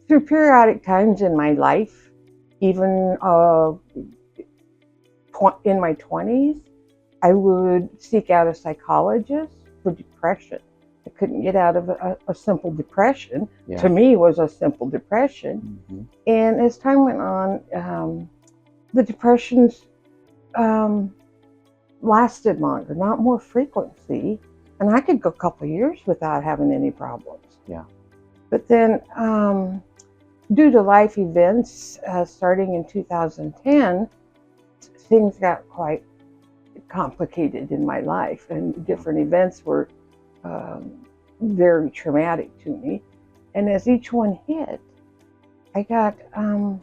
Through periodic times in my life, even in my 20s, I would seek out a psychologist for depression. I couldn't get out of a simple depression. Yeah. To me, it was a simple depression. Mm-hmm. And as time went on, the depressions lasted longer, not more frequency. And I could go a couple of years without having any problems. Yeah. But then, due to life events, starting in 2010, things got quite complicated in my life, and different events were very traumatic to me. And as each one hit, I got to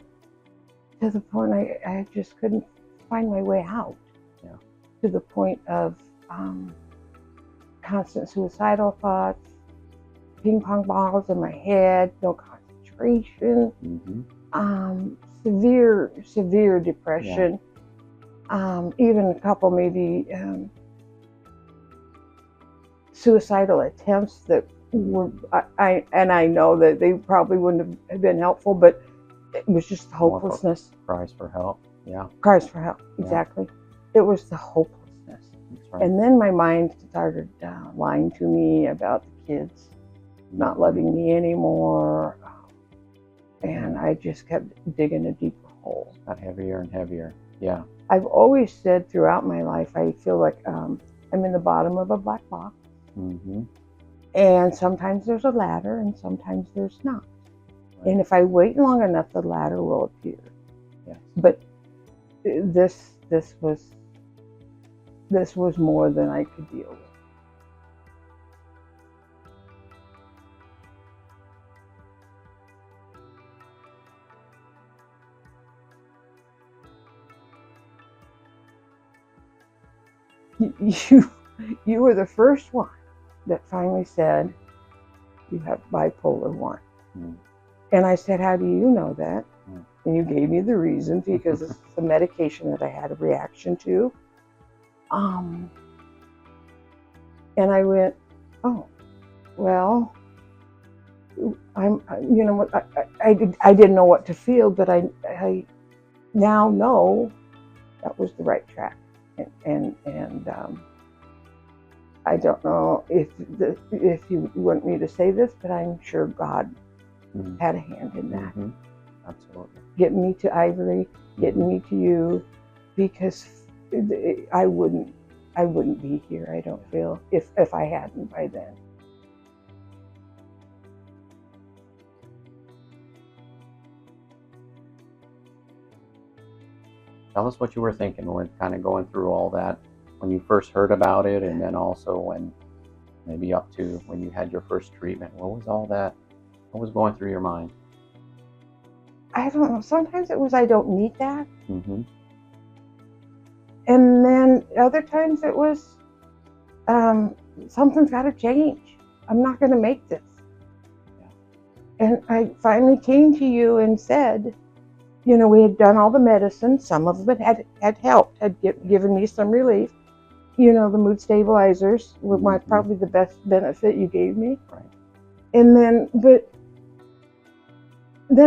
the point I just couldn't find my way out. Yeah. To the point of constant suicidal thoughts, ping pong balls in my head, no concentration, severe depression, even a couple maybe suicidal attempts that were, I know that they probably wouldn't have been helpful, but it was just the hopelessness. Cries for help. Yeah. Cries for help, exactly. It was the hopelessness. That's right. And then my mind started lying to me about the kids not loving me anymore. And I just kept digging a deeper hole. Got heavier and heavier. Yeah. I've always said throughout my life, I feel like I'm in the bottom of a black box. Mm-hmm. And sometimes there's a ladder and sometimes there's not. Right. And if I wait long enough, the ladder will appear. Yes. But this was more than I could deal with. You were the first one that finally said, you have bipolar 1. Mm. And I said, how do you know that? Mm. And you gave me the reason, because it's the medication that I had a reaction to. And I went, oh, well, I didn't know what to feel, but I now know that was the right track. And I don't know if you want me to say this, but I'm sure God had a hand in that. Mm-hmm. Absolutely. Getting me to Ivory, getting me to you, because I wouldn't be here, I don't feel, if I hadn't by then. Tell us what you were thinking when kind of going through all that, when you first heard about it, and then also when maybe up to when you had your first treatment. What was all that? What was going through your mind? I don't know. Sometimes it was, I don't need that. Mm-hmm. And then other times it was, something's got to change. I'm not going to make this. Yeah. And I finally came to you and said, we had done all the medicine. Some of it had helped, had given me some relief. The mood stabilizers were probably the best benefit you gave me. Right. And then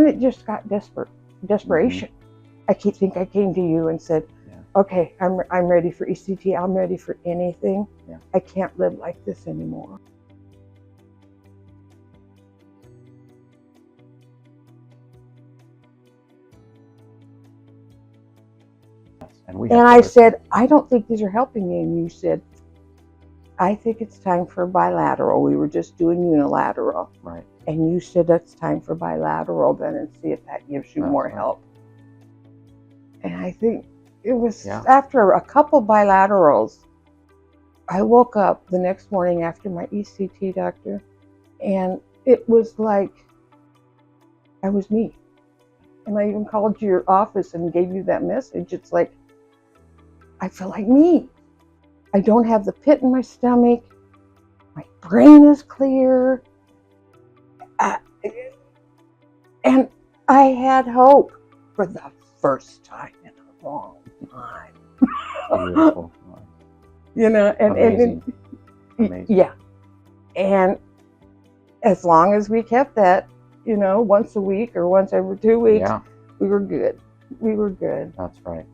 it just got desperation. I think I came to you and said, okay, I'm ready for ECT. I'm ready for anything. Yeah. I can't live like this anymore. And I said, I don't think these are helping me. And you said, I think it's time for bilateral. We were just doing unilateral. Right. And you said, it's time for bilateral then, and see if that gives you more help. And I think it was after a couple bilaterals, I woke up the next morning after my ECT, doctor, and it was like I was me. And I even called your office and gave you that message. It's like, I feel like me. I don't have the pit in my stomach. My brain is clear. And I had hope for the first time in a long time. Beautiful. And Amazing. Yeah. And as long as we kept that, once a week or once every 2 weeks, Yeah, we were good. We were good. that's right.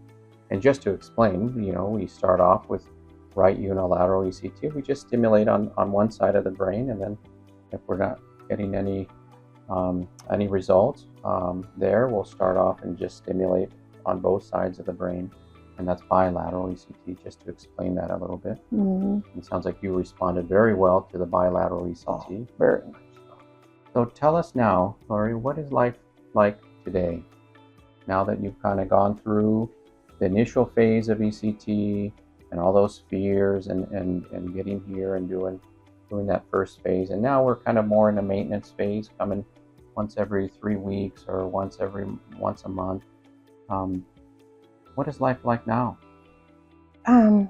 And just to explain, we start off with right unilateral ECT. We just stimulate on one side of the brain, and then if we're not getting any results there, we'll start off and just stimulate on both sides of the brain, and that's bilateral ECT, just to explain that a little bit. Mm-hmm. It sounds like you responded very well to the bilateral ECT. Oh, very much so. So tell us now, Laurie, what is life like today? Now that you've kind of gone through the initial phase of ECT and all those fears and getting here and doing that first phase, and now we're kind of more in a maintenance phase, coming once every 3 weeks or once a month. What is life like now? I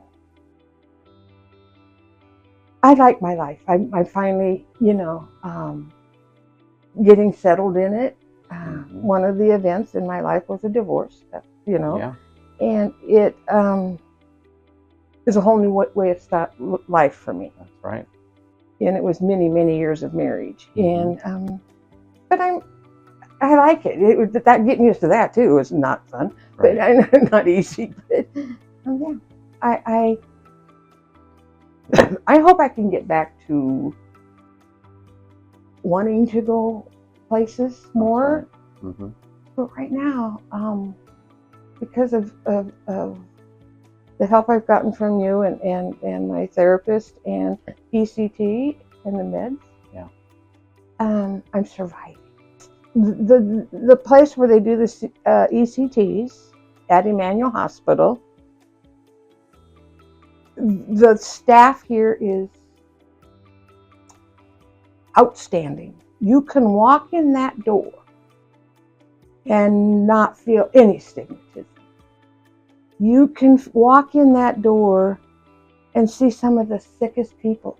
like my life. I'm finally, getting settled in it. One of the events in my life was a divorce, Yeah. and it is a whole new way of life for me. That's right. And it was many, many years of marriage. And but I like it. That getting used to that too is not fun, Right. but not easy. But yeah, I hope I can get back to wanting to go places more. Right. Mm-hmm. But right now, because of the help I've gotten from you and my therapist and ECT and the meds, Yeah. I'm surviving. The place where they do the ECTs at Emmanuel Hospital, the staff here is outstanding. You can walk in that door and not feel any stigmatism. You can walk in that door and see some of the sickest people,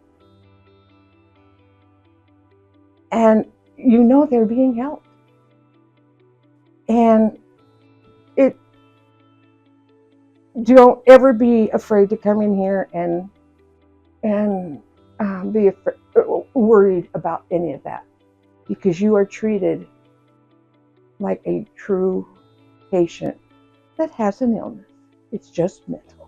and they're being helped. And don't ever be afraid to come in here and be worried about any of that, because you are treated like a true patient that has an illness. It's just mental.